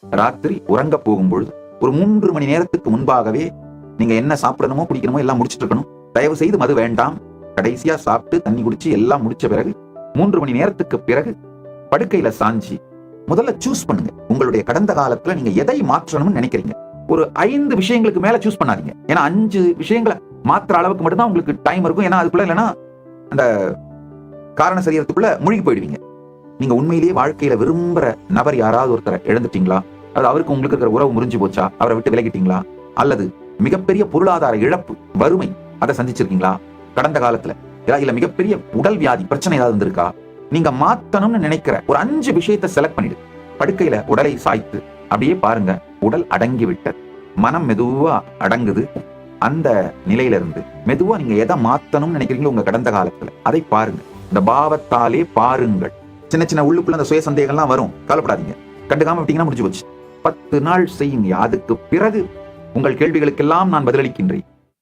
ராத்திரி உறங்க போகும்பொழுது ஒரு 3 மணி நேரத்துக்கு முன்பாகவே நீங்க என்ன சாப்பிடணுமோ குடிக்கணுமோ எல்லாம் முடிச்சிட்டு இருக்கணும். தயவு செய்து மது வேண்டாம். கடைசியா சாப்பிட்டு தண்ணி குடிச்சு எல்லாம் முடிச்ச பிறகு 3 மணி நேரத்துக்கு பிறகு படுக்கையில சாஞ்சி முதல்ல சூஸ் பண்ணுங்க. உங்களுடைய கடந்த காலத்துல நீங்க எதை மாற்றணும்னு நினைக்கிறீங்க. ஒரு 5 விஷயங்களுக்கு மேல சூஸ் பண்ணாதீங்க. ஏன்னா 5 விஷயங்களை மாற்ற அளவுக்கு மட்டும்தான் உங்களுக்கு டைம் இருக்கும். ஏன்னா அதுக்குள்ள இல்லைன்னா அந்த காரண சரீரத்துக்குள்ள மூழ்கி போயிடுவீங்க. நீங்க உண்மையிலேயே வாழ்க்கையில விரும்புற நபர் யாராவது ஒருத்தரை இழந்துட்டீங்களா? அது அவருக்கு உங்களுக்கு இருக்கிற உறவு முறிஞ்சு போச்சா? அவரை விட்டு விலகிட்டீங்களா? அல்லது மிகப்பெரிய பொருளாதார இழப்பு, வறுமை அதை சந்திச்சிருக்கீங்களா கடந்த காலத்துல? இல்ல மிகப்பெரிய உடல் வியாதி பிரச்சனை ஏதாவது இருந்திருக்கா? நீங்க மாத்தணும்னு நினைக்கிற ஒரு 5 விஷயத்தை செலக்ட் பண்ணிடு. படுக்கையில உடலை சாய்த்து அப்படியே பாருங்க. உடல் அடங்கி விட்டது, மனம் மெதுவா அடங்குது. அந்த நிலையில இருந்து மெதுவா நீங்க எதை மாத்தணும்னு நினைக்கிறீங்களோ உங்க கடந்த காலத்துல அதை பாருங்க. இந்த பாவத்தாலே பாருங்கள். சின்ன சின்ன உள்ளுக்குள்ள அந்த சுய சந்தேகம்லாம் வரும், கவலைப்படாதீங்க. கண்டுக்காம விட்டீங்கன்னா முடிஞ்சு போச்சு. 10 நாள் செய்யுங்க. அதுக்கு பிறகு உங்கள் கேள்விகளுக்கெல்லாம் நான் பதிலளிக்கின்றேன்.